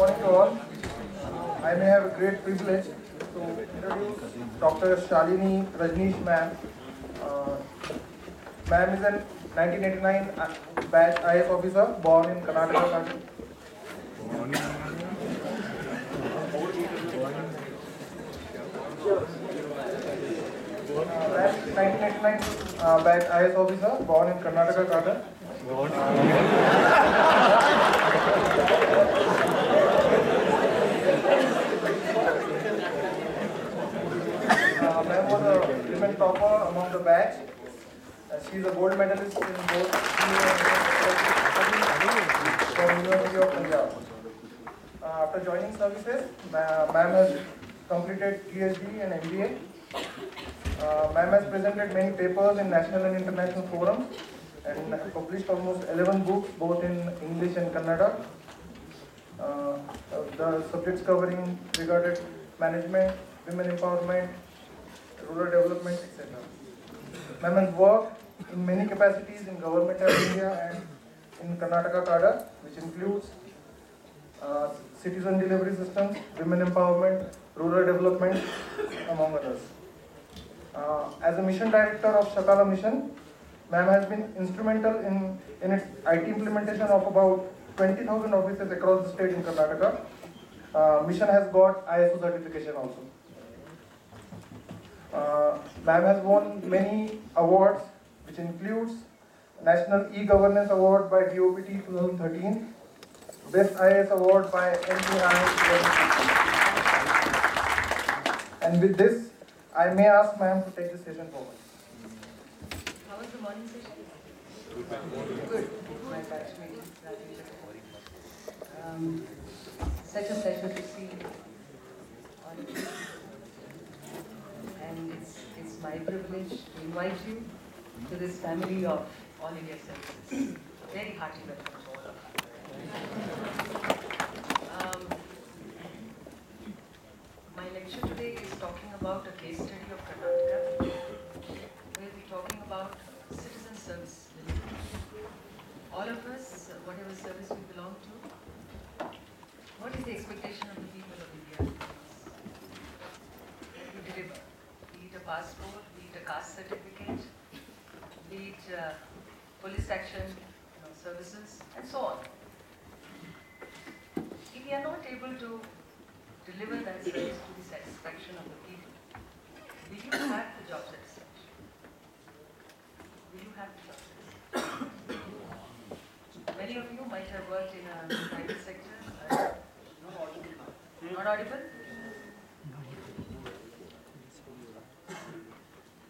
morning to all. I may have a great privilege to introduce Dr. Shalini Rajneesh ma'am. Uh, Ma'am is an 1989 batch IS officer born in Karnataka country. Ma'am is 1989 batch IS officer born in Karnataka country. Ma'am was a women topper among the batch. She is a gold medalist in both from University of Punjab. After joining services, ma'am has completed PhD and MBA. Ma'am has presented many papers in national and international forums and published almost 11 books both in English and Kannada. The subjects covering regarded management, women empowerment, rural development, etc. Ma'am has worked in many capacities in Government of India and in Karnataka Kada, which includes citizen delivery systems, women empowerment, rural development, among others. As a mission director of Shakala Mission, ma'am has been instrumental in its IT implementation of about 20,000 offices across the state in Karnataka. Mission has got ISO certification also. Ma'am has won many awards, which includes National E-Governance Award by DOPT 2013, Best IAS Award by NPI 2015. And with this, I may ask ma'am to take the session forward. How was the morning session? Good. My batchmate is such a pleasure to see all of you. And it's my privilege to invite you to this family of All India Services. Very hearty welcome to all of you. My lecture today is talking about a case study of Karnataka. We'll be talking about citizen service. All of us, whatever service we belong to, what is the expectation of the people of India? That we deliver. Be it a passport, be it a caste certificate, be it police action services, and so on. If we are not able to deliver that service to the satisfaction of the people, will you have the job satisfaction? Will you have the job satisfaction? Many of you might have worked in a private sector. Not audible?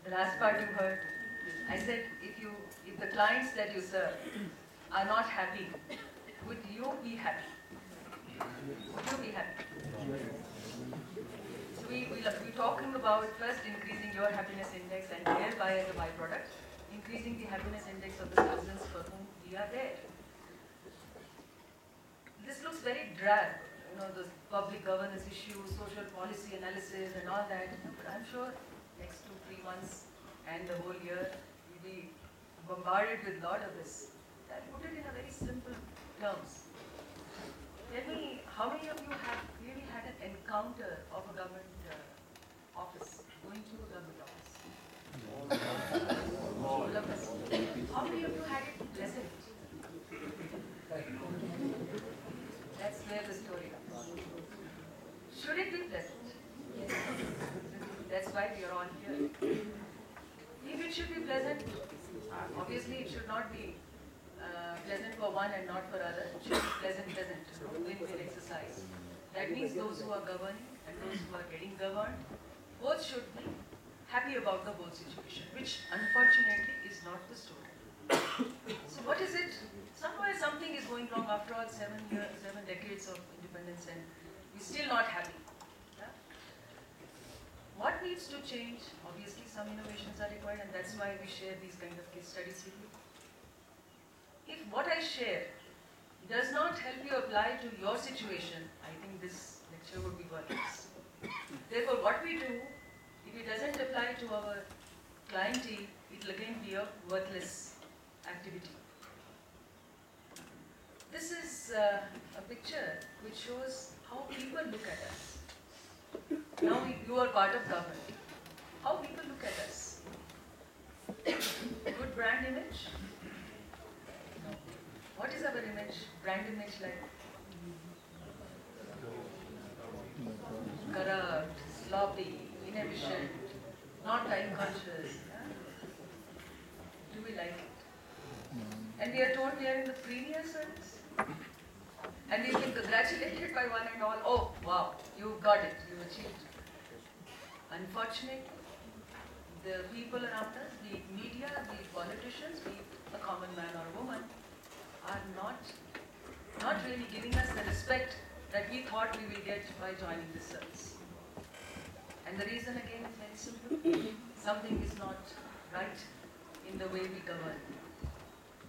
The last part you heard, I said if the clients that you serve are not happy, would you be happy? Would you be happy? So we're talking about first increasing your happiness index and thereby as a byproduct, increasing the happiness index of the citizens for whom we are there. This looks very drab, the public governance issues, social policy analysis and all that, but I'm sure next 2-3 months and the whole year we'll be bombarded with a lot of this. I'll put it in a very simple terms. Tell me, how many of you have really had an encounter of a government office, going to a government office? All of us. How many of you had it pleasant? That's where the story comes. Should it be pleasant? Yes. That's why we are all here. If it should be pleasant, obviously it should not be pleasant for one and not for other. It should be pleasant, win-win exercise. That means those who are governing and those who are getting governed, both should be happy about the whole situation, which unfortunately is not the story. So what is it? Somewhere something is going wrong after all 7 decades of independence and we're still not happy. Yeah? What needs to change? Obviously some innovations are required and that's why we share these kind of case studies with you. If what I share does not help you apply to your situation, I think this lecture would be worthless. Therefore, what we do, if it doesn't apply to our clientele, it will again be a worthless activity. This is It's a picture which shows how people look at us. Now you are part of government. How people look at us. Good brand image? No. What is our image? Brand image like? Corrupt, sloppy, inefficient, not time conscious. Yeah? Do we like it? And we are told we are in the premier service. And we've been congratulated by one and all. Oh, wow, you got it, you achieved. Unfortunately, the people around us, be it media, be it politicians, be it a common man or a woman, are not really giving us the respect that we thought we will get by joining this service. And the reason again is very simple. Something is not right in the way we govern.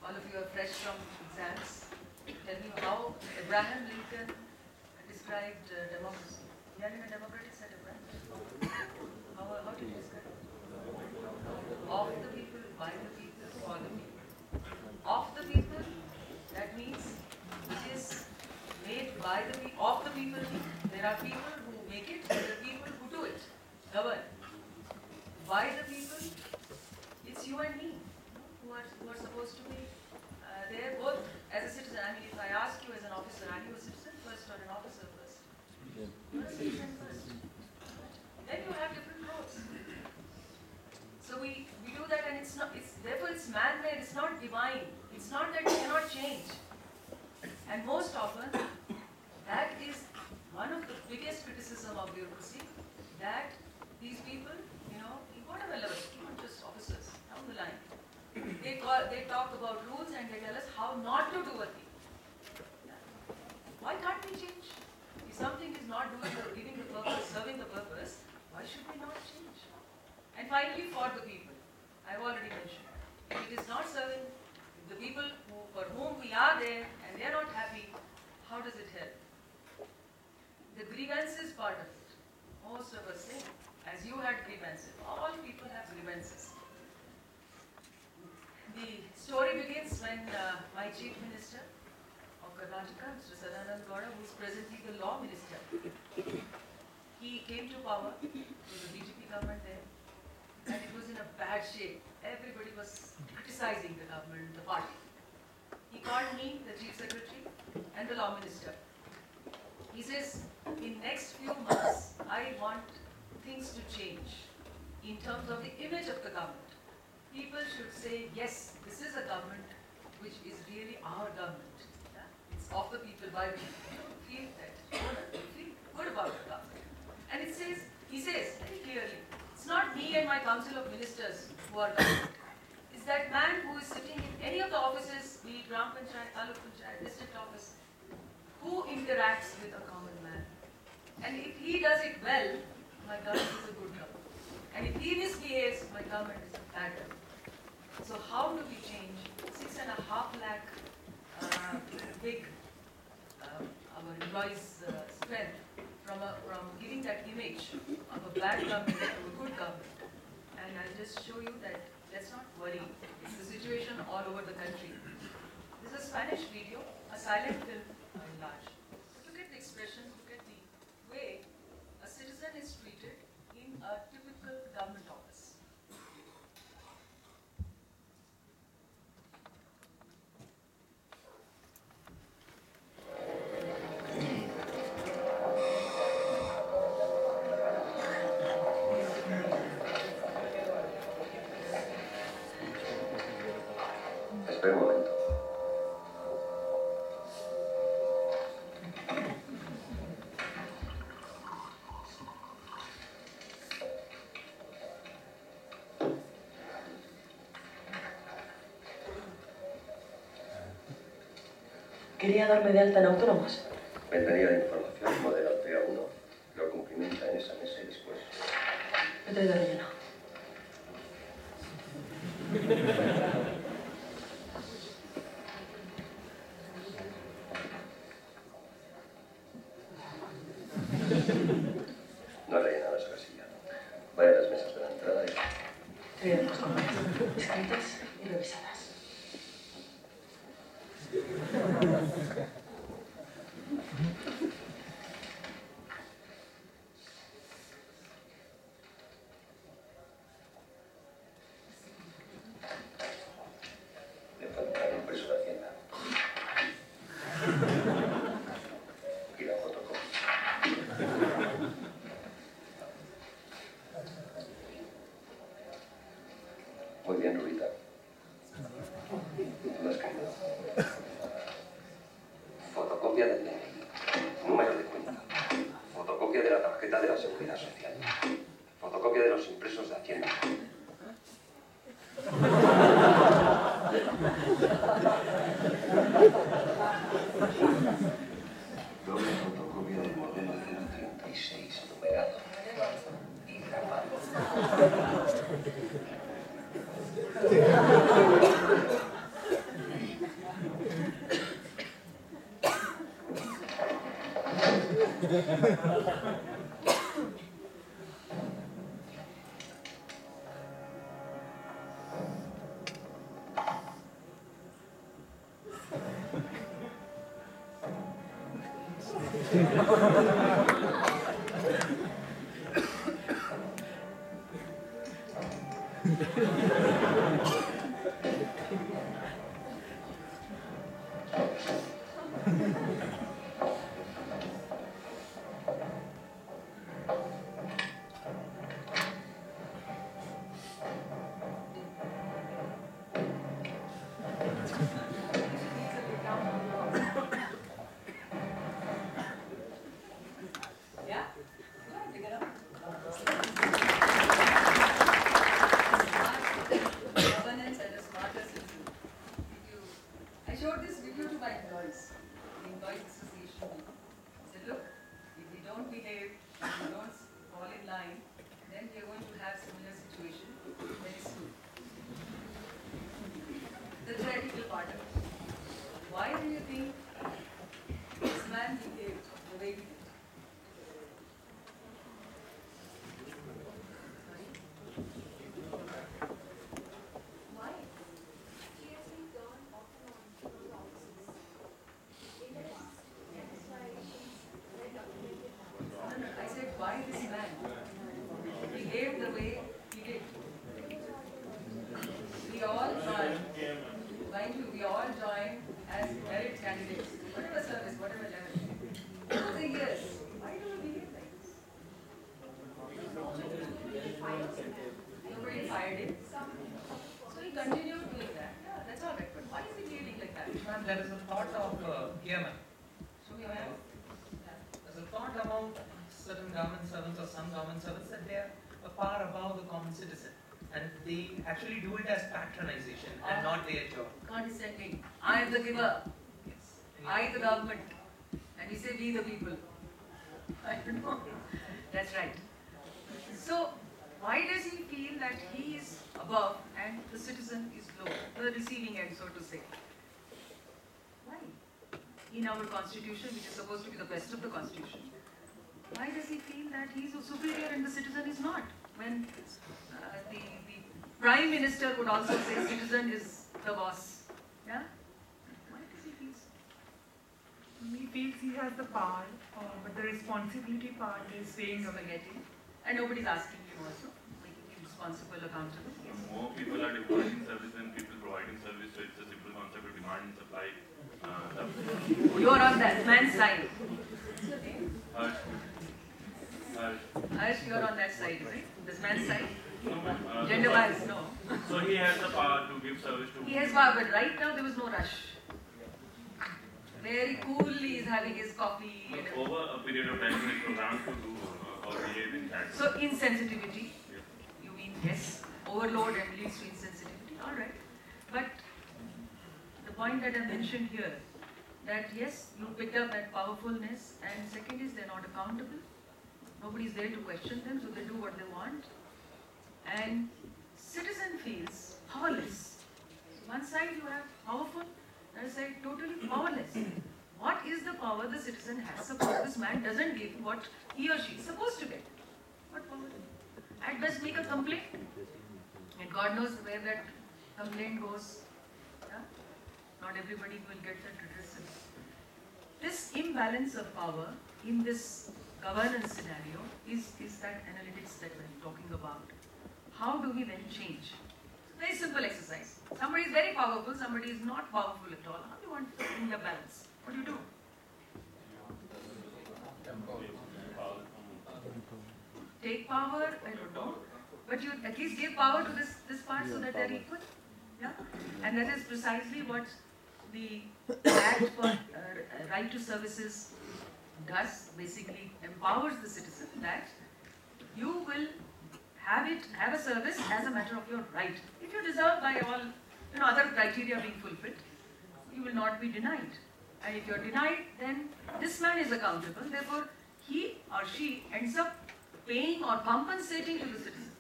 All of you are fresh from exams. Tell me how Abraham Lincoln described democracy. We are in a democratic setup, right? How did he describe it? Of the people, by the people, for the people. Of the people, that means it is made by the people, of the people. There are people who make it, there are people who do it, govern. By the people, it's you and me who are supposed to be there both as a citizen. I mean, if I ask you as an officer, are you a citizen first or an officer first? You're a citizen first. Then you have different roles. So we do that, and therefore it's man-made, it's not divine. It's not that you cannot change. And most often, that is one of the biggest criticism of bureaucracy, that these people, in whatever level, not just officers, down the line, they talk about rules and they tell us how not to do a thing. Why can't we change? If something is not giving the purpose, serving the purpose, why should we not change? And finally, for the people, I've already mentioned, if it is not serving the people for whom we are there and they are not happy, how does it help? The grievances part of it, most of us say, as you had grievances, all people have grievances. The story begins when my chief minister of Karnataka, Mr. Sadanand Gowda, who is presently the law minister, he came to power. It was a BJP government there, and it was in a bad shape. Everybody was criticizing the government, the party. He called me, the chief secretary, and the law minister. He says, in next few months, I want things to change in terms of the image of the government. People should say, yes, this is a government which is really our government. Yeah? It's of the people, by the people. Feel that, feel good about the government. And he says very clearly, it's not me and my council of ministers who are government. It's that man who is sitting in any of the offices, be it Gram Panchayat, Taluk Panchayat, district office, who interacts with a common man. And if he does it well, my government is a good government. And if he misbehaves, my government is a bad government. So how do we change 6.5 lakh big our employees' strength from giving that image of a bad government to a good government? And I'll just show you that let's not worry. It's the situation all over the country. This is a Spanish video, a silent film in large. Look at the expressions, look at the way a citizen is treated in a typical government office. Espera un momento. Quería darme de alta en autónomos. Ventanilla de información, modelo TA1, lo cumplimenta en esa mesa y después. Me he traído relleno. No ha rellenado esa casilla. Vaya a las mesas de la entrada y... Traído dos copias, escritas y revisadas. fotocopia del DNI, número de cuenta, fotocopia de la tarjeta de la Seguridad Social, fotocopia de los impresos de Hacienda. Doble fotocopia del modelo 036 numerado y grabado. Yeah? Pick it up. Governance and a smarter citizen. I showed this video to my employees, the Employees Association. I said, look, if we don't behave, if we don't fall in line, then we are going to have similar situation very soon. The theoretical part of it. Why do you think this man behaved the way he did? Why? I said, why this man behaved the way he did? We all join, we all join as merit candidates, whatever service, whatever level. Over the years, why do we behave like this? Nobody fired him. So he continued doing that. Yeah, that's all right. But why is he behaving like that? Ma'am, there is a thought of Yemen. Show me your hand. There's a thought among certain government servants or some government servants that they are far above the common citizen. And they actually do it as patronization and not their job. Condescending. I am the giver. Yes. I the government. And we say we the people. I don't know. That's right. So, why does he feel that he is above and the citizen is low? The receiving end, so to say. Why? In our constitution, which is supposed to be the best of the constitution, why does he feel that he is superior and the citizen is not? When the Prime Minister would also say citizen is the boss. Yeah? Why does he feel so? He feels he has the power, but the responsibility part is saying Spaghetti. And nobody's asking him also, making him responsible, accountable. Yes. More people are demanding service than people providing service, so it's a simple concept of demand and supply. You are on that man's side. Harsh. Harsh, you are on that side, right? This man's side? No, Gender bias, no. so he has the power to give service to. He has power, but right now there was no rush. Very coolly he's having his coffee. And Over a period of time, he is programmed to do or behave in that. so insensitivity, Yeah. you mean yes, overload and leads to insensitivity, all right. But the point that I mentioned here, that yes, you picked up that powerfulness, and second is they're not accountable. Nobody's there to question them, so they do what they want. And citizen feels powerless. So one side you have powerful, other side totally powerless. What is the power the citizen has? Suppose this man doesn't give what he or she is supposed to get. What power? At best make a complaint. And God knows where that complaint goes. Yeah? Not everybody will get that redressal. This imbalance of power in this governance scenario is that analytics that we're talking about. How do we then change? Very simple exercise. Somebody is very powerful, somebody is not powerful at all. How do you want to bring the balance? What do you do? Take power, I don't know. But you at least give power to this part so that they're equal. Yeah? And that is precisely what the Act for Right to Services does basically empowers the citizen that you will have a service as a matter of your right. If you deserve by all other criteria being fulfilled, you will not be denied. And if you are denied, then this man is accountable. Therefore, he or she ends up paying or compensating to the citizen.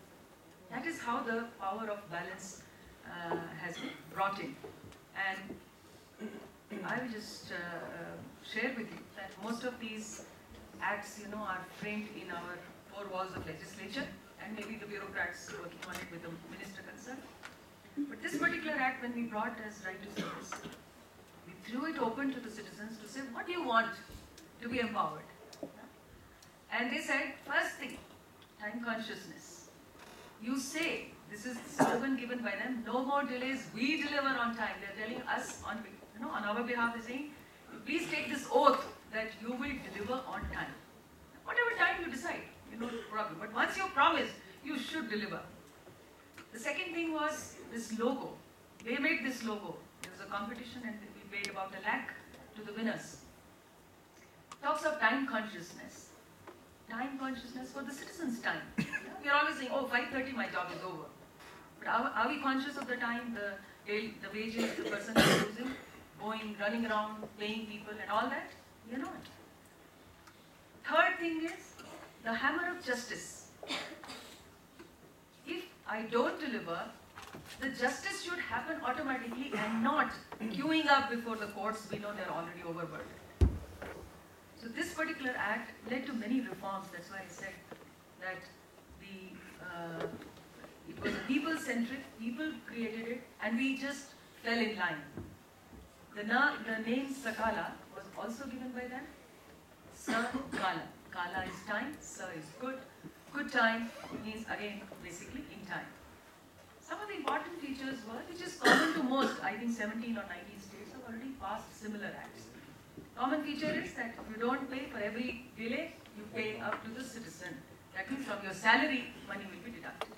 That is how the power of balance has been brought in. And I will just share with you that most of these acts, are framed in our four walls of legislature, and maybe the bureaucrats working on it with the minister concerned. But this particular act, when we brought as right to service, we threw it open to the citizens to say, what do you want to be empowered? And they said, first thing, time consciousness. You say, this is the slogan given by them, no more delays, we deliver on time. They're telling us on our behalf, they're saying, please take this oath that you will deliver on time. Whatever time you decide, no problem. But once you promise, you should deliver. The second thing was this logo. They made this logo. There was a competition and we paid about £1 lakh to the winners. Talks of time consciousness. Time consciousness for the citizens' time. We are always saying, oh, 5:30 my job is over. But are we conscious of the time, the wages the person is losing, running around, paying people and all that? We are not. Third thing is the hammer of justice. If I don't deliver, the justice should happen automatically and not queuing up before the courts. We know they're already overburdened. So this particular act led to many reforms. That's why I said that it was a people-centric, people created it, and we just fell in line. The name Sakala was also given by them. Sakala. Kala is time, Sa is good. Good time means again basically in time. Some of the important features were, which is common to most, I think 17 or 19 states have already passed similar acts. Common feature is that if you don't pay for every delay, you pay up to the citizen. That means from your salary, money will be deducted.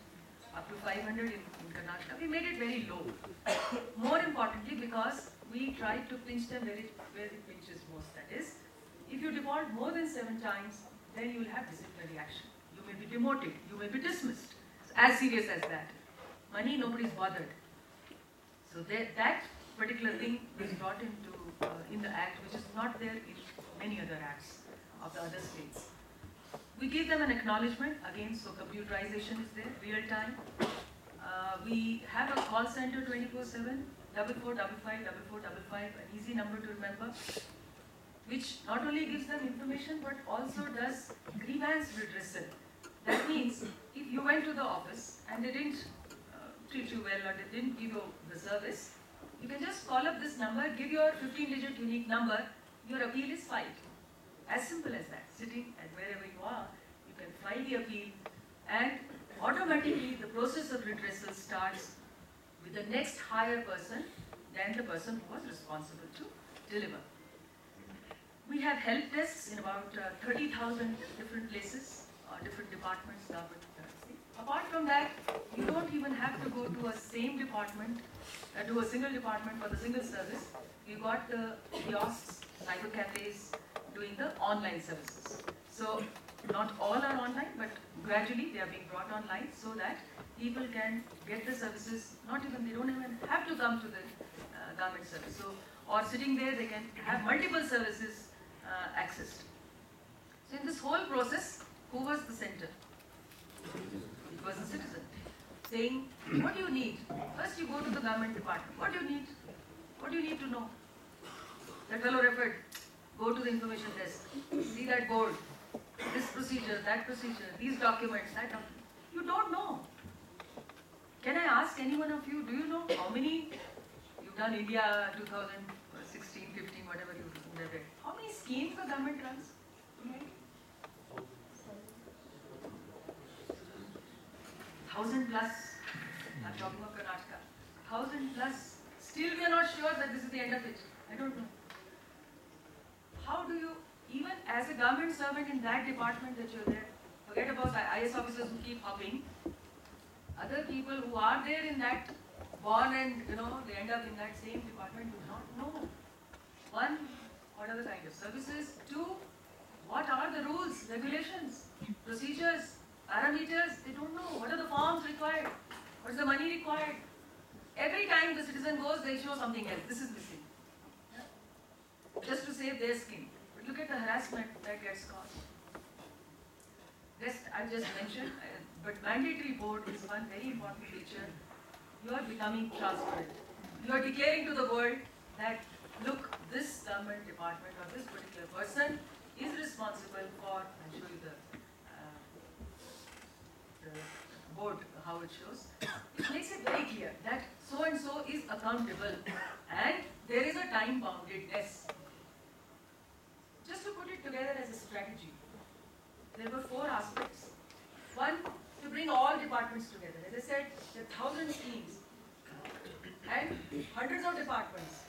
Up to 500 in Karnataka. We made it very low. More importantly, because we tried to pinch them where it pinches most. That is, if you default more than 7 times, then you will have disciplinary action. You may be demoted, you may be dismissed. It's as serious as that. Money, nobody's bothered. So that particular thing was brought into in the act, which is not there in many other acts of the other states. We give them an acknowledgement, again, so computerization is there, real time. We have a call center 24/7, 44555555, an easy number to remember, which not only gives them information but also does grievance redressal. That means if you went to the office and they didn't treat you well or they didn't give you the service, you can just call up this number, give your 15-digit unique number, your appeal is filed. As simple as that. Sitting at wherever you are, you can file the appeal and automatically the process of redressal starts with the next higher person than the person who was responsible to deliver. We have help desks in about 30,000 different places, different departments, government. Apart from that, you don't even have to go to a same department, to a single department for the single service. We got the kiosks, cyber cafes, doing the online services. So not all are online, but gradually they are being brought online so that people can get the services, they don't even have to come to the government service. So, or sitting there, they can have multiple services accessed. So in this whole process, who was the center? It was the citizen saying, what do you need? First you go to the government department. What do you need? What do you need to know? That fellow referred, go to the information desk, see that board, this procedure, that procedure, these documents, that document. You don't know. Can I ask any one of you, do you know how many, you've done India 2016, 15, whatever you did, how many schemes the government runs? 1,000 plus, I'm talking about Karnataka, 1,000 plus, still we are not sure that this is the end of it. I don't know. How do you, even as a government servant in that department that you're there, forget about the IS officers who keep hopping, other people who are there in that born and, they end up in that same department do not know. One, what are the kind of services? Two, what are the rules, regulations, procedures, parameters? They don't know. What are the forms required? What is the money required? Every time the citizen goes, they show something else. This is missing. Yeah? Just to save their skin. But look at the harassment that gets caused. Rest I just mentioned, but mandatory board is one very important feature. You are becoming transparent. You are declaring to the world that, look, this government department or this particular person is responsible for, I'll show you the board, how it shows. It makes it very clear that so and so is accountable and there is a time-boundedness. Just to put it together as a strategy, there were 4 aspects. One, to bring all departments together. As I said, there are 1,000 schemes and hundreds of departments.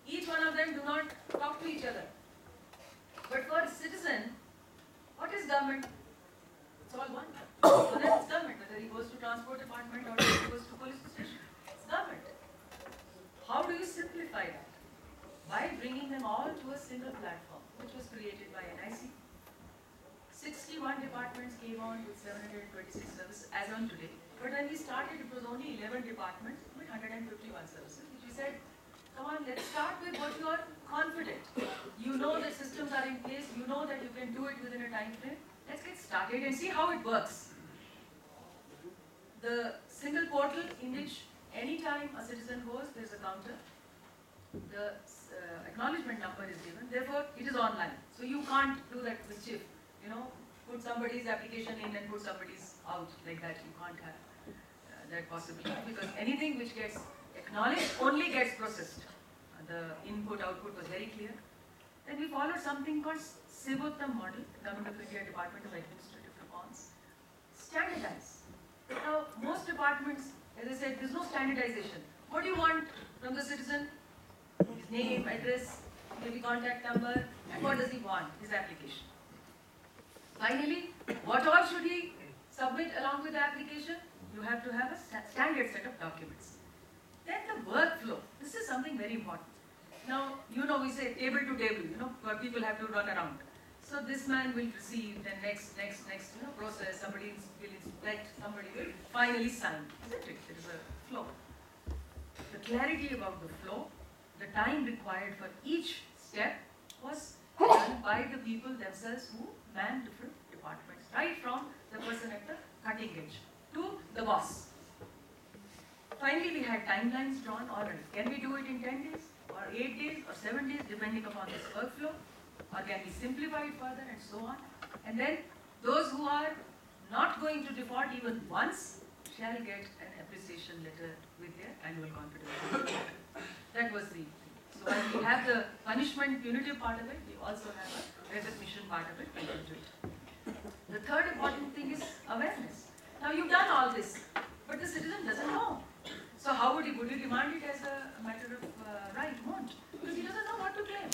Each one of them do not talk to each other. But for a citizen, what is government? It's all one. For them it's government, whether he goes to transport department or he goes to police station. It's government. How do you simplify that? By bringing them all to a single platform, which was created by NIC. 61 departments came on with 726 services as on today. But when we started, it was only 11 departments with 151 services, which we said, come on, let's start with what you are confident. You know that systems are in place, you know that you can do it within a time frame. Let's get started and see how it works. The single portal in which anytime a citizen goes, there's a counter. The acknowledgement number is given, therefore it is online. So you can't do that mischief, put somebody's application in and put somebody's out like that. You can't have that possibility because anything which gets acknowledged only gets processed. The input-output was very clear. Then we followed something called Sevottam model, Government of India Department of Administrative Reforms. Standardize. Now, most departments, as I said, there's no standardization. What do you want from the citizen? His name, address, maybe contact number, and what does he want? His application. Finally, what all should he submit along with the application? You have to have a standard set of documents. Then the workflow. This is something very important. Now, we say table to table, where people have to run around. So this man will receive, then next, process, somebody will inspect, somebody will finally sign. Isn't it? There is a flow. The clarity about the flow, the time required for each step was done by the people themselves who man different departments, right from the person at the cutting edge to the boss. Finally, we had timelines drawn already. Can we do it in 10 days, or 8 days, or 7 days, depending upon this workflow? Or can we simplify it further, and so on? And then, those who are not going to default even once shall get an appreciation letter with their annual confidence. That was the thing. So while we have the punishment punitive part of it, we also have a recognition part of it built into it. The third important thing is awareness. Now you've done all this, but the citizen doesn't know. So how would he demand it as a matter of right? Won't. Because he doesn't know what to claim.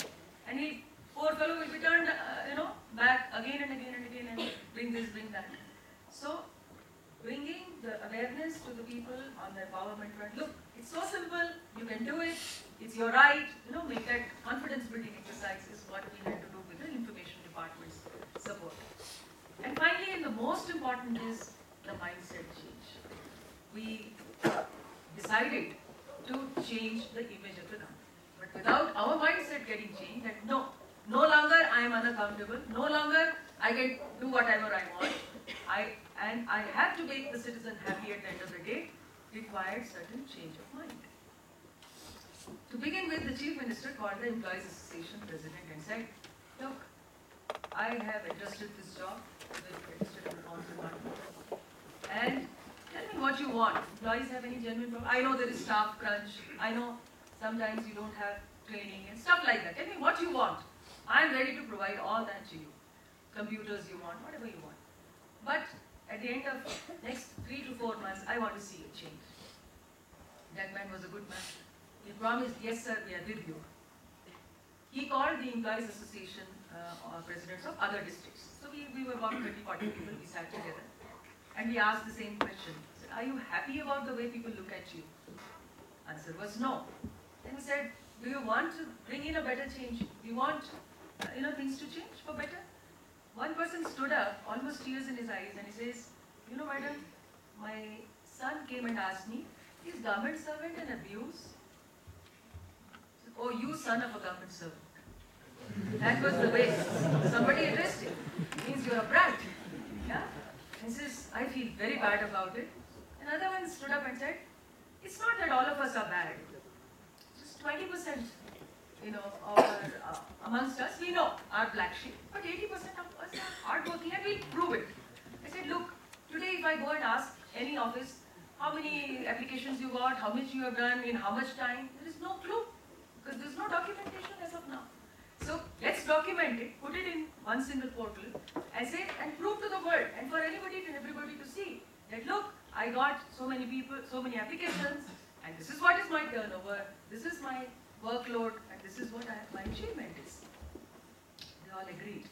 And he, poor fellow, will be turned, back again and again and again and bring this, bring that. So, bringing the awareness to the people on the empowerment front. Look, it's so simple, you can do it, it's your right, make that confidence building exercise is what we had to do with the information department's support. And finally, and the most important is the mindset change. We decided to change the image of the company. But without our mindset getting changed, that no longer I am unaccountable, no longer I can do whatever I want, and I have to make the citizen happy at the end of the day, required certain change of mind. To begin with, the Chief Minister called the Employees Association President and said, look, I have entrusted this job to the Administrative Reforms Department, and tell me what you want. Employees have any genuine problem? I know there is staff crunch. I know sometimes you don't have training and stuff like that. Tell me what you want. I'm ready to provide all that to you. Computers you want, whatever you want. But at the end of next 3 to 4 months, I want to see a change. That man was a good man. He promised, yes sir, we are with you. He called the Employees Association presidents of other districts. So we were about 30, 40 people, we sat together. And we asked the same question. Said, are you happy about the way people look at you? Answer was no. Then we said, do you want to bring in a better change? Do you want things to change for better? One person stood up, almost tears in his eyes, and he says, madam, my son came and asked me, is government servant an abuse? Oh, you son of a government servant. That was the way somebody addressed him. Means you're a brat. Yeah? And says, I feel very bad about it. Another one stood up and said, it's not that all of us are bad. Just 20%, amongst us, we know are black sheep, but 80% of us are hardworking and we'll prove it. I said, look, today if I go and ask any office, how many applications you got, how much you have done, in how much time, there is no clue, because there is no documentation as of now. So let's document it, put it in one single portal, and say, and prove to the world, and for anybody and everybody to see, that look, I got so many people, so many applications, and this is what is my turnover, this is my workload, and this is what my achievement is. They all agreed.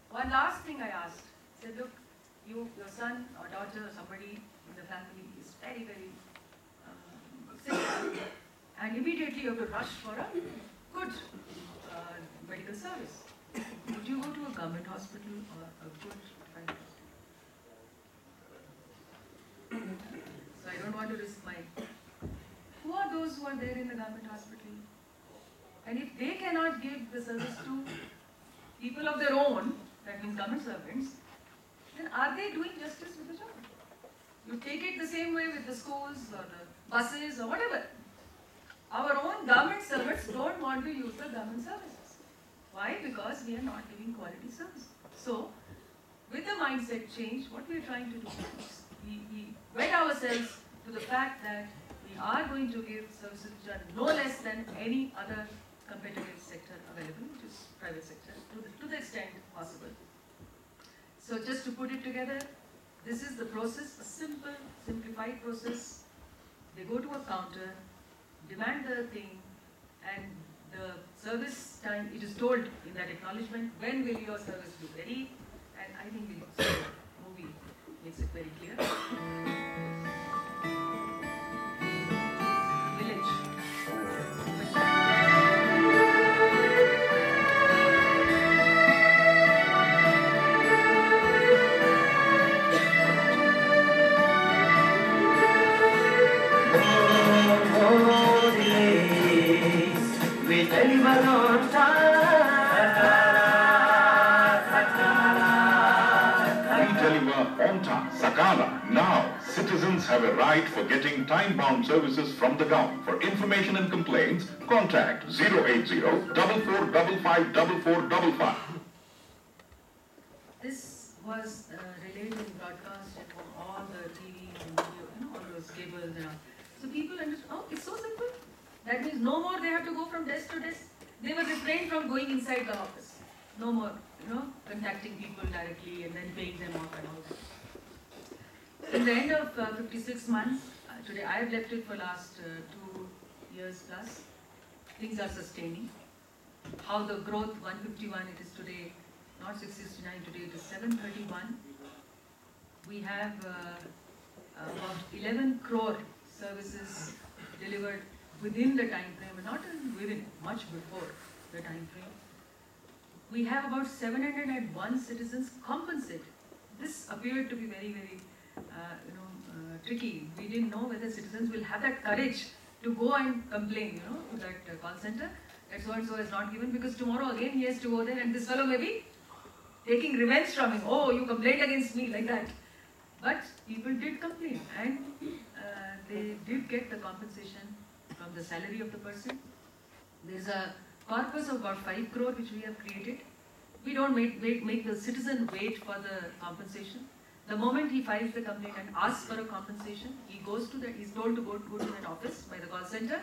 One last thing I asked, I said, look, your son or daughter or somebody in the family is very, very sick, and immediately you have to rush for a good medical service. Would you go to a government hospital or a good private hospital? So I don't want to risk my... Who are those who are there in the government hospital? And if they cannot give the service to people of their own, that means government servants, then are they doing justice with the job? You take it the same way with the schools or the buses or whatever. Our own government servants don't want to use the government services. Why? Because we are not giving quality service. So, with the mindset change, what we are trying to do is we wed ourselves to the fact that we are going to give services which are no less than any other competitive sector available, which is private sector, to the extent possible. So just to put it together, this is the process, a simple, simplified process. They go to a counter, demand the thing, and the service time, it is told in that acknowledgement, when will your service be ready? And I think the movie makes it very clear. Sakala. Now, citizens have a right for getting time-bound services from the government. For information and complaints, contact 080-4455-4455. This was relayed and broadcast on all the TV and video, all those cables and all. So people understood, oh, it's so simple. That means no more they have to go from desk to desk. They were refrained from going inside the office. No more, contacting people directly and then paying them off and all that. In the end of 56 months, today I have left it for last 2 years plus, things are sustaining. How the growth, 151 it is today, not 669 today, it is 731. We have about 11 crore services delivered within the time frame, but not within, much before the time frame. We have about 701 citizens compensated. This appeared to be very, very tricky. We didn't know whether citizens will have that courage to go and complain, to that call center that so-and-so has not given, because tomorrow again he has to go there and this fellow may be taking revenge from him. Oh, you complained against me, like that. But people did complain and they did get the compensation from the salary of the person. There's a corpus of about 5 crore which we have created. We don't make the citizen wait for the compensation. The moment he files the complaint and asks for a compensation, he's told to go to that office by the call center,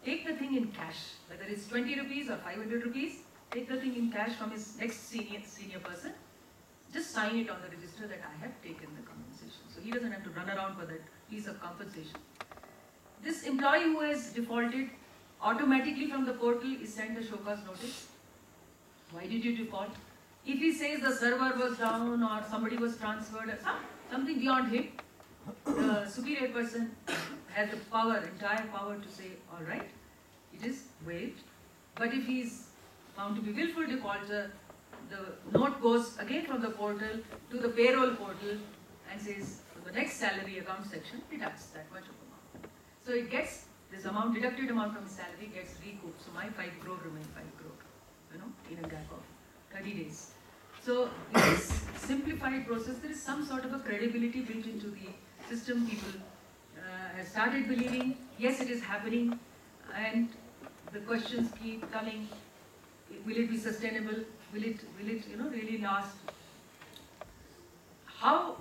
take the thing in cash, whether it's 20 rupees or 500 rupees, take the thing in cash from his next senior person, just sign it on the register that I have taken the compensation. So he doesn't have to run around for that piece of compensation. This employee who has defaulted, automatically from the portal is sent a show cause notice. Why did you default? If he says the server was down or somebody was transferred or something beyond him, the superior person has the power, entire power to say, all right, it is waived. But if he is found to be willful defaulter, the note goes again from the portal to the payroll portal and says, for the next salary account section, deducts that much of amount. So it gets, this amount, deducted amount from his salary gets recouped. So my 5 crore remains 5 crore, in a gap of 30 days. So in this simplified process, there is some sort of a credibility built into the system. People have started believing, yes, it is happening, and the questions keep coming. Will it be sustainable? Will it really last? How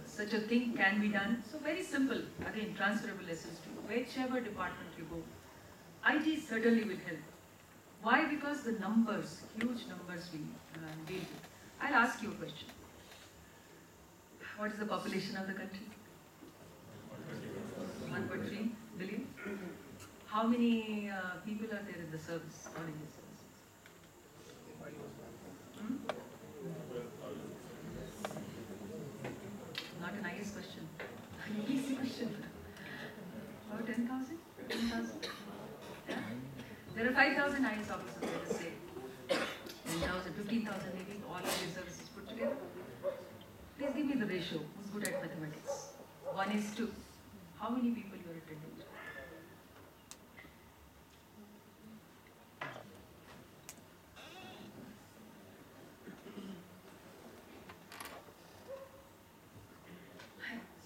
such a thing can be done? So very simple. Again, transferable lessons to whichever department you go. IT certainly will help. Why? Because the numbers, huge numbers we deal with. I'll ask you a question. What is the population of the country? 1.3 billion. How many people are there in the service or in the services? Not an IS question. An easy question. About 10,000? 10,000? Yeah. There are 5,000 IS officers, let us say. 10,000, 15,000 maybe, all of these services put together. Please give me the ratio. Who's good at mathematics? 1:2. How many people you are attending to?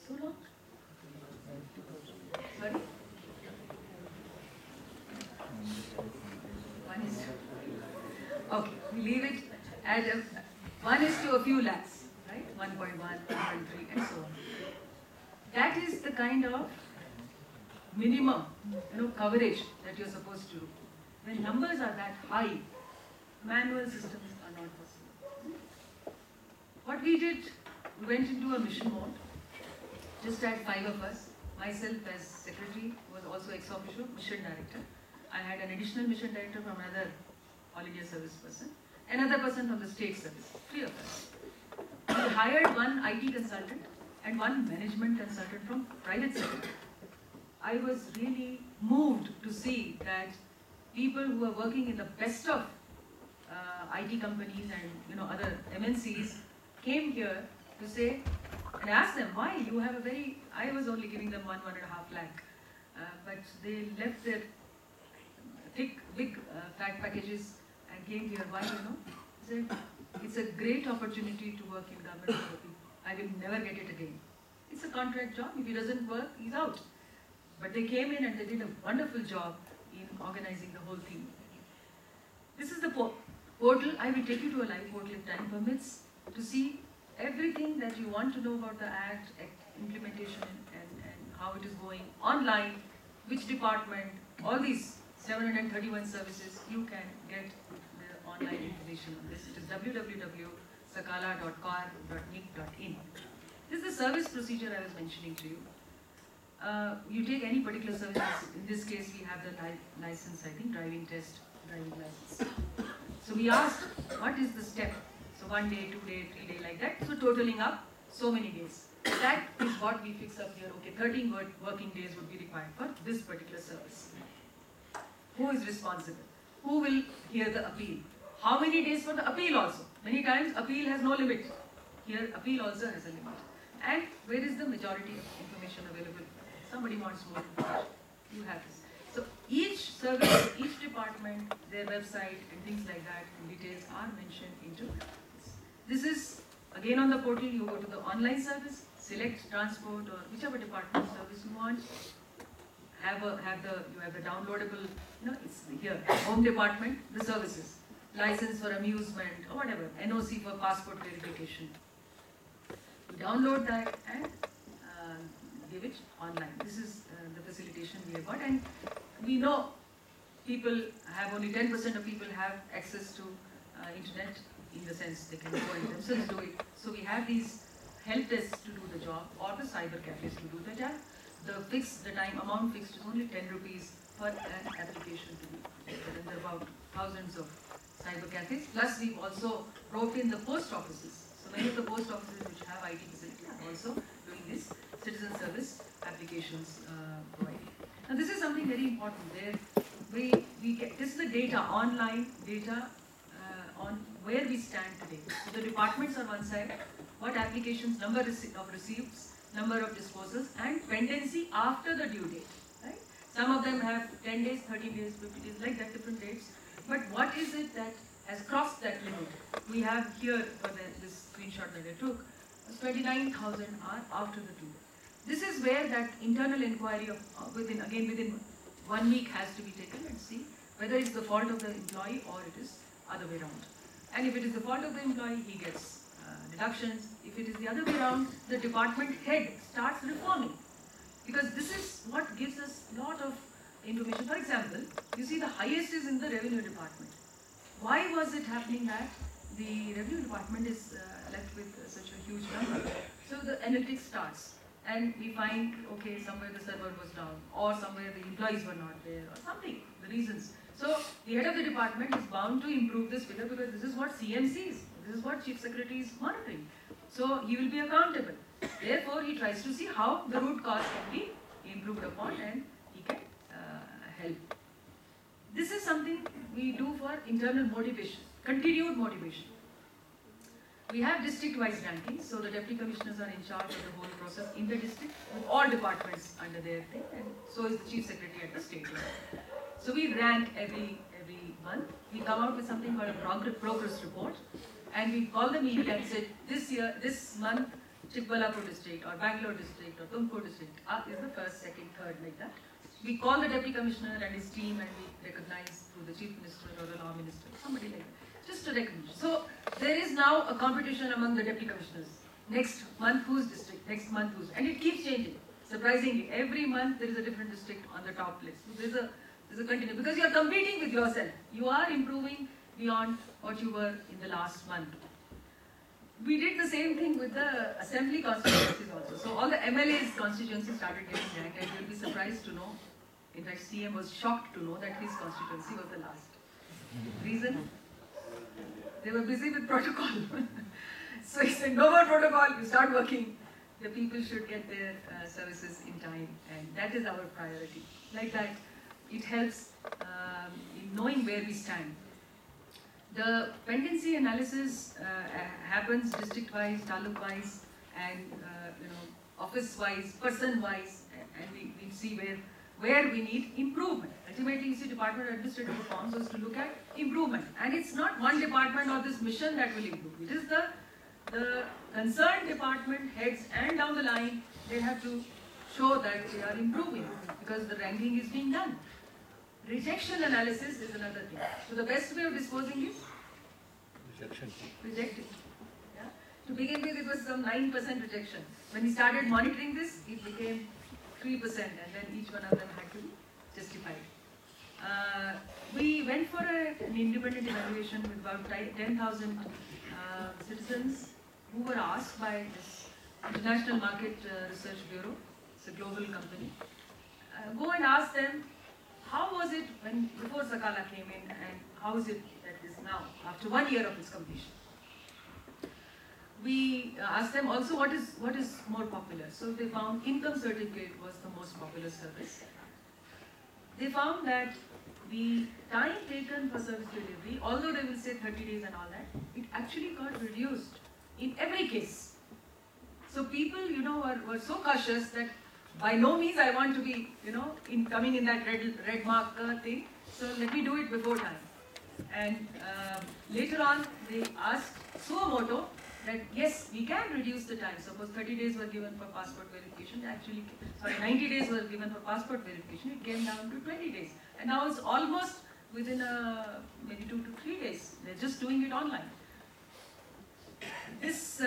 So long? Sorry? 1:2. Okay, we leave it at 1:2 a few lakhs, right? 1.1, 1.3, and so on. That is the kind of minimum, coverage that you're supposed to do. When numbers are that high, manual systems are not possible. What we did, we went into a mission mode. Just had 5 of us. Myself as secretary, was also ex officio mission director. I had an additional mission director from another All India service person, another person from the state service, 3 of us. We hired one IT consultant and one management consultant from private sector. I was really moved to see that people who are working in the best of IT companies and other MNCs came here to say, and I asked them why you have a very. I was only giving them 1.5 lakh, but they left their thick, big, fat packages and came here. Why? Said it's a great opportunity to work in government therapy. I will never get it again. It's a contract job. If he doesn't work, he's out. But they came in and they did a wonderful job in organizing the whole thing. This is the portal. I will take you to a live portal if time permits to see everything that you want to know about the Act, implementation and how it is going online, which department, all these 731 services, you can get the online information on this. It is www.sakala.car.nic.in. This is the service procedure I was mentioning to you. You take any particular service, in this case we have the license, I think, driving test, driving license. So we asked, what is the step? So 1 day, 2 day, 3 day, like that. So totaling up, so many days. That is what we fix up here. Okay, 13 working days would be required for this particular service. Who is responsible? Who will hear the appeal? How many days for the appeal also? Many times appeal has no limit. Here appeal also has a limit. And where is the majority of information available? Somebody wants more information. You have this. So each service, each department, their website and things like that, and details are mentioned into this. This is again on the portal. You go to the online service, select transport or whichever department service you want. You have the downloadable. It's here. Home department, the services, license for amusement or whatever, NOC for passport verification. You download that and give it online. This is the facilitation we have got, and we know people have only 10% of people have access to internet, in the sense they can go and themselves do it. So we have these help desks to do the job or the cyber cafes to do the job. The time amount fixed is only 10 rupees for an application to be registered, and there are about thousands of cyber cafes. Plus we've also brought in the post offices. So many of the post offices which have IT facility are also doing this citizen service applications provided. Now this is something very important. There we get this is the data, online data on where we stand today. So the departments are one side, what applications, number of receipts, number of disposals, and pendency after the due date. Right? Some of them have 10 days, 30 days, 50 days, like that, different dates. But what is it that has crossed that limit? We have here for this screenshot that I took, 29,000 are after the due date. This is where that internal inquiry of within 1 week has to be taken and see whether it's the fault of the employee or it is other way around. And if it is the fault of the employee, he gets deductions. If it is the other way around, the department head starts reforming. Because this is what gives us a lot of information. For example, you see the highest is in the revenue department. Why was it happening that the revenue department is left with such a huge number? So the analytics starts. And we find, okay, somewhere the server was down, or somewhere the employees were not there, or something, the reasons. So the head of the department is bound to improve this figure because this is what CM sees, this is what Chief Secretary is monitoring. So he will be accountable. Therefore, he tries to see how the root cause can be improved upon and he can help. This is something we do for internal motivation, continued motivation. We have district-wise rankings, so the deputy commissioners are in charge of the whole process in the district, with all departments under their thing, and so is the chief secretary at the state level. So we rank every month. We come out with something called a progress report, and we call the media and say, this month, Chikballapur district, or Bangalore district, or Tumkur district is the first, second, third, like that. We call the deputy commissioner and his team, and we recognize through the chief minister or the law minister, somebody like that. Just a recognition. So there is now a competition among the deputy commissioners. Next month whose district, next month whose, and it keeps changing. Surprisingly, every month there is a different district on the top list. So there's a continuum because you are competing with yourself. You are improving beyond what you were in the last month. We did the same thing with the assembly constituencies also. So all the MLA's constituencies started getting ranked, and you'll be surprised to know. In fact, CM was shocked to know that his constituency was the last. Reason? They were busy with protocol. So he said, no more protocol, you start working. The people should get their services in time, and that is our priority. Like that, it helps in knowing where we stand. The pendency analysis happens district-wise, taluk-wise, and office-wise, person-wise, and we see where we need improvement. Ultimately, you see, Department of Administrative Reforms was to look at improvement. And it's not one department or this mission that will improve. It is the concerned department heads and down the line, they have to show that they are improving because the ranking is being done. Rejection analysis is another thing. So the best way of disposing is? Rejecting. Yeah? To begin with, it was some 9% rejection. When we started monitoring this, it became 3%, and then each one of them had to be justified. We went for an independent evaluation with about 10,000 citizens who were asked by this International Market Research Bureau, it's a global company, go and ask them, how was it before Sakala came in, and how is it that it is now, after 1 year of its completion? We asked them also what is more popular. So they found income certificate was the most popular service. They found that the time taken for service delivery, although they will say 30 days and all that, it actually got reduced in every case. So people, were so cautious that by no means I want to be, coming in that red mark thing. So let me do it before time. And later on, they asked Suomoto that yes, we can reduce the time. Suppose 30 days were given for passport verification, 90 days were given for passport verification, it came down to 20 days. And now it's almost within maybe 2 to 3 days. They're just doing it online. This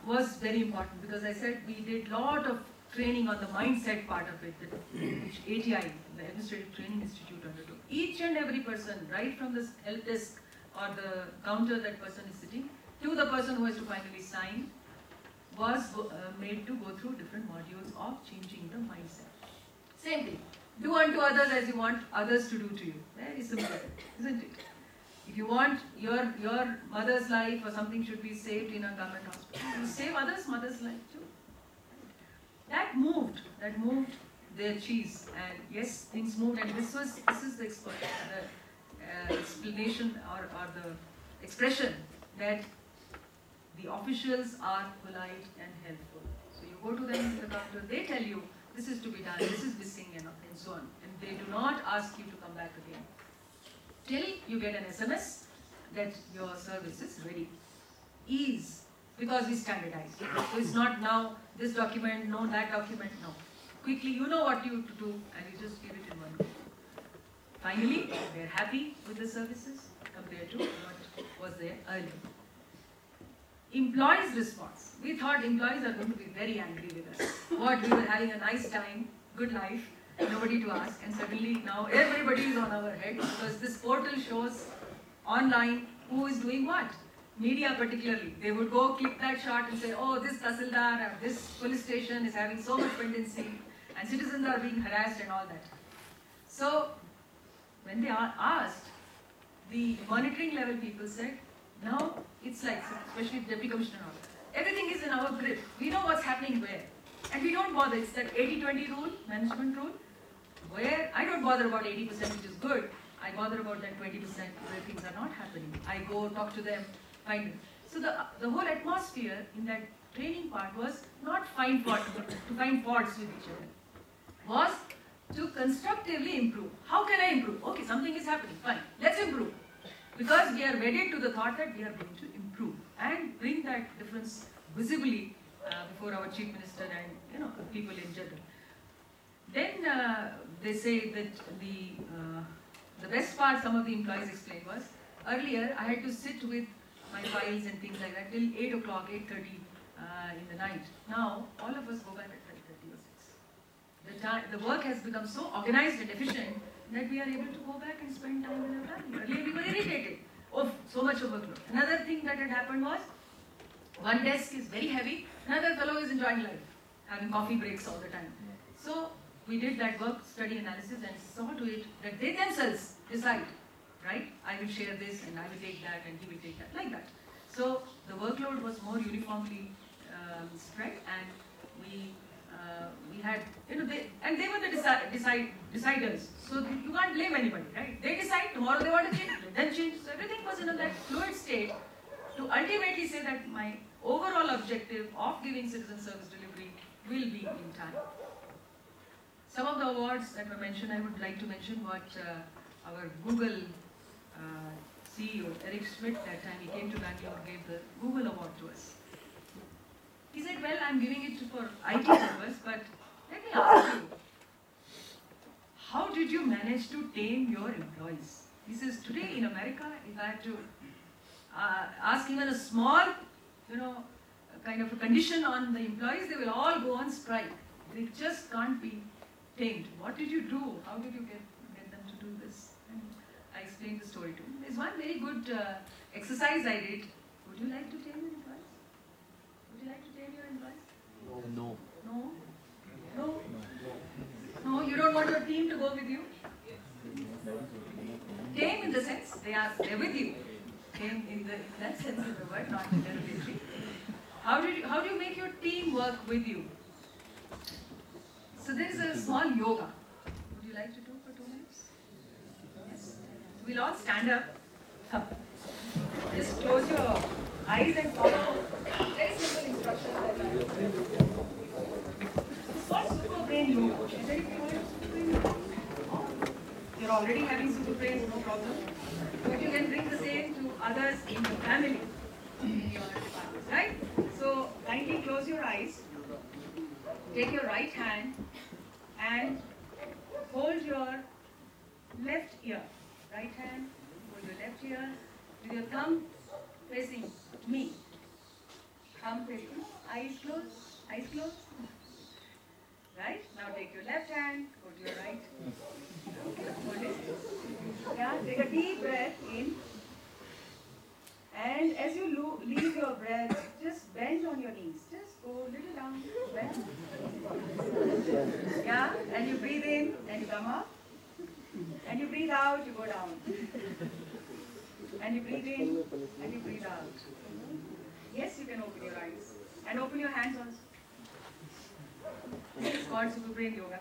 was very important because I said we did a lot of training on the mindset part of it, which ATI, the Administrative Training Institute, undertook. Each and every person, right from the help desk or the counter that person is sitting, to the person who has to finally sign, was made to go through different modules of changing the mindset. Same thing. Do unto others as you want others to do to you. Very simple, isn't it? If you want your mother's life or something should be saved in a government hospital, you save others' mother's life too. That moved their cheese, and yes, things moved, and this is the explanation or the expression that the officials are polite and helpful. So you go to them in the counter, they tell you this is to be done, this is missing, and so on, and they do not ask you to come back again till you get an SMS that your service is ready. Ease, because we standardize. So it's not now this document, no that document, no. Quickly, you know what you have to do, and you just give it in one go. Finally, they're happy with the services compared to what was there earlier. Employees' response. We thought employees are going to be very angry with us. What, we were having a nice time, good life, nobody to ask, and suddenly now everybody is on our head because this portal shows online who is doing what. Media particularly, they would go click that shot and say, oh, this Tahsildar or this police station is having so much pendency and citizens are being harassed and all that. So, when they are asked, the monitoring level people said, now it's like, especially Deputy Commissioner, everything is in our grip. We know what's happening where. And we don't bother, it's that 80-20 rule, management rule, where I don't bother about 80%, which is good. I bother about that 20% where things are not happening. I go talk to them, find them. So the whole atmosphere in that training part was not find fault, to find faults with each other. Was to constructively improve. How can I improve? Okay, something is happening, fine, let's improve. Because we are wedded to the thought that we are going to improve and bring that difference visibly before our Chief Minister and people in general. Then they say that the best part some of the employees explained was, earlier I had to sit with my files and things like that till 8 o'clock, 8:30 in the night. Now all of us go back at 5:30 or 6. The work has become so organized and efficient that we are able to go back and spend time with our family. Earlier we were irritated. Oh, so much of workload. Another thing that had happened was, one desk is very heavy, another fellow is enjoying life, having coffee breaks all the time. So we did that work, study analysis, and saw to it that they themselves decide, right? I will share this and I will take that and he will take that, like that. So the workload was more uniformly spread, and we had, they were the deciders. So you can't blame anybody, right? They decide, tomorrow they want to change, then change. So everything was in that fluid state to ultimately say that my overall objective of giving citizen service delivery will be in time. Some of the awards that were mentioned, I would like to mention what our Google CEO, Eric Schmidt, that time he came to Bangalore, gave the Google Award to us. He said, well, I'm giving it for IT purpose, but let me ask you, how did you manage to tame your employees? He says, today in America, if I had to ask even a small, kind of a condition on the employees, they will all go on strike. They just can't be tamed. What did you do? How did you get them to do this? And I explained the story to him. There's one very good exercise I did. Would you like to tame your employees? Would you like to tame your employees? No. No? No? No, you don't want your team to go with you? Tame in the sense, they're with you. Tame in that sense of the word, not literally. How do you make your team work with you? So there is a small yoga. Would you like to do for 2 minutes? Yes. We'll all stand up. Just close your eyes and follow very simple instructions that I have. It's called Super Brain Yoga. Is anybody heard of Super Brain Yoga? You're already having Super Brain, no problem. But you can bring the same to others in your family, in your departments, right? So kindly close your eyes. Take your right hand and hold your left ear. Right hand, hold your left ear with your thumb facing me. Thumb facing, eyes closed, eyes closed. Right? Now take your left hand, go to your right. Hold it. Yeah, take a deep breath in. And as you leave your breath, just bend on your knees. Just go a little down, bend. Yeah, and you breathe in, and you come up. And you breathe out, you go down. And you breathe in, and you breathe out. Yes, you can open your eyes. And open your hands also. called Super Brain Yoga.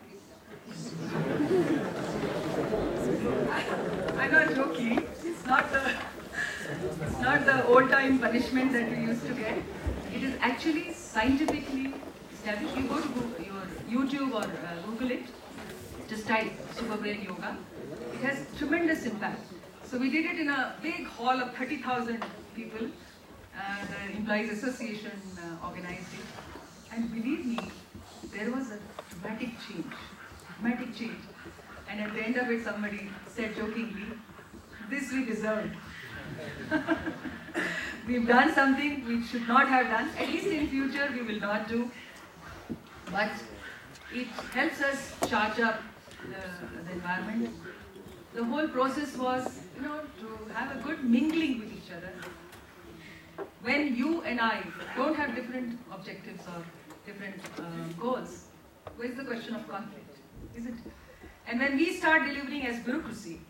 I'm not joking. It's not the old-time punishment that we used to get. It is actually scientifically established. You go to your YouTube or Google it, just type Super Brain Yoga. It has tremendous impact. So we did it in a big hall of 30,000 people. The Employees Association organized it. And believe me, there was a dramatic change. And at the end of it, somebody said jokingly, this we deserved. We've done something we should not have done. At least in future, we will not do. But it helps us charge up the environment. The whole process was, to have a good mingling with each other. When you and I don't have different objectives or different goals, where's the question of conflict, isn't it? And when we start delivering as bureaucracy,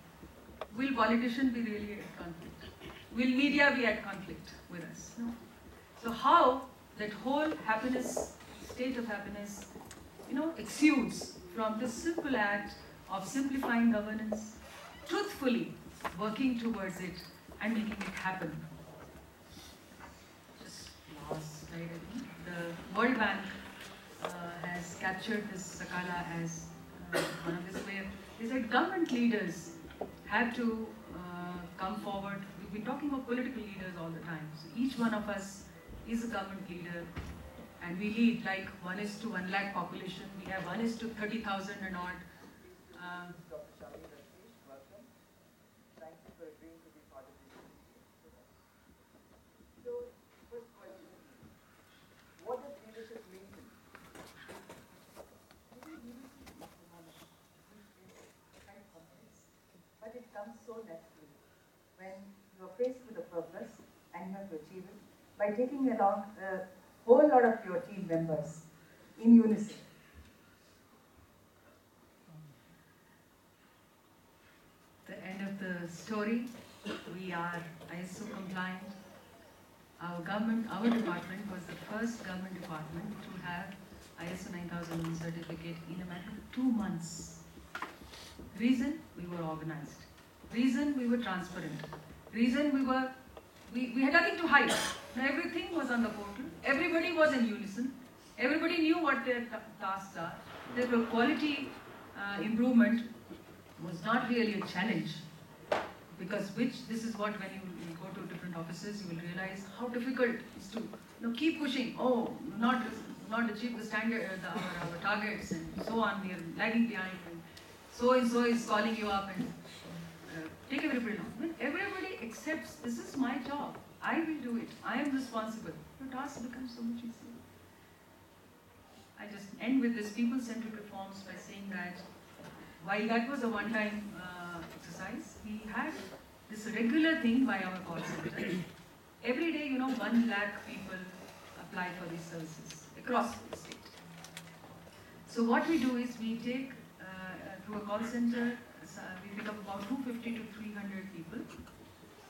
will politicians be really at conflict? Will media be at conflict with us? No. So how that whole happiness, state of happiness, exudes from this simple act of simplifying governance, truthfully working towards it and making it happen. Just last slide, I think. The World Bank has captured this Sakala as one of this way. They said government leaders have to come forward. We've been talking about political leaders all the time. So each one of us is a government leader, and we lead like 1:1 lakh population. We have 1:30,000 and odd. But it comes so naturally when you are faced with a purpose and you have to achieve it by taking along a whole lot of your team members in unison. The end of the story, we are ISO compliant. Our department was the first government department to have ISO 9001 certificate in a matter of 2 months. Reason, we were organized. Reason, we were transparent. Reason, we had nothing to hide. Everything was on the portal. Everybody was in unison. Everybody knew what their tasks are. Therefore, quality improvement was not really a challenge, because this is what, when you go to different offices, you will realize how difficult it is to keep pushing. Oh, not achieve the standard, our targets, and so on. We are lagging behind. So and so is calling you up and take everybody on. When everybody accepts, this is my job, I will do it, I am responsible, your task becomes so much easier. I just end with this people-centered reforms by saying that while that was a one-time exercise, we had this regular thing by our call center. Every day, 1 lakh people apply for these services across the state. So what we do is we take through a call center, we pick up about 250 to 300 people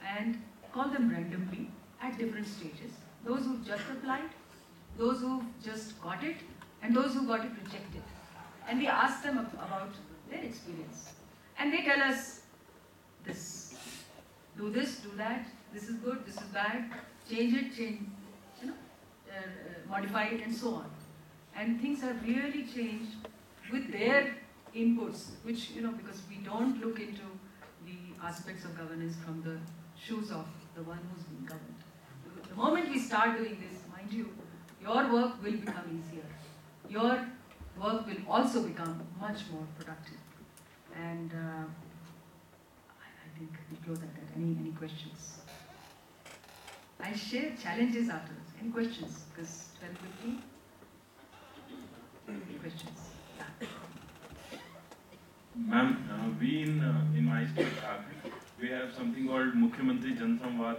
and call them randomly at different stages. Those who've just applied, those who've just got it, and those who got it rejected. And we ask them about their experience. And they tell us this, do this, do that, this is good, this is bad, change it, modify it, and so on. And things have really changed with their inputs, which, because we don't look into the aspects of governance from the shoes of the one who's being governed. The moment we start doing this, mind you, your work will become easier. Your work will also become much more productive. And I think we close at that. Any questions? I'll share challenges after this. Any questions? Because 12:15. Any questions? Yeah. Ma'am, we in my state, we have something called Mukhyamantri Jan Samvad.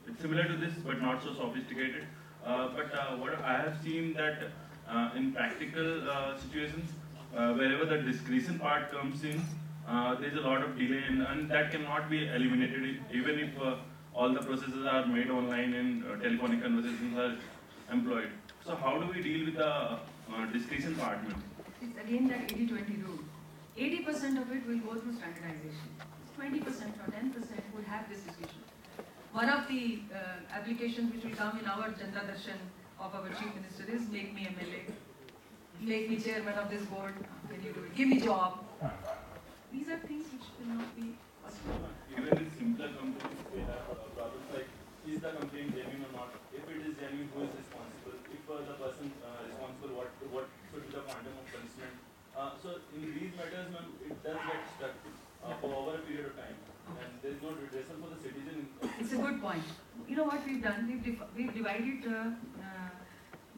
It's similar to this, but not so sophisticated. But what I have seen that in practical situations, wherever the discretion part comes in, there is a lot of delay, and that cannot be eliminated even if all the processes are made online and telephonic conversations are employed. So how do we deal with the discretion part, ma'am? It's again that 80-20 rule. 80% of it will go through standardization. 20% or 10% will have this decision. One of the applications which will come in our Janata Darshan of our Chief Minister is make me MLA, make me chairman of this board, can you do it? Give me job. These are things which will not be possible. Even in simpler complaints, we have problems like, is the complaint genuine or not? If it is genuine, who is responsible? If the person responsible, what should be the quantum of punishment? So in these matters, ma'am, it does get stuck for over a period of time, and there is no redressal for the citizen. It's a good point. You know what we've done? We've divided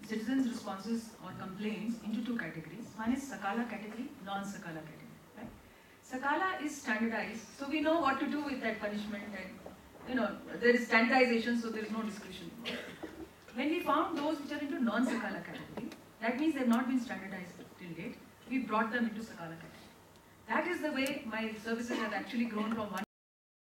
citizens' responses or complaints into two categories. One is Sakala category, non-Sakala category. Right? Sakala is standardized, so we know what to do with that punishment, and there is standardization, so there is no discussion. When we found those which are into non-Sakala category, that means they have not been standardized till date. We brought them into Sakala category. That is the way my services have actually grown from one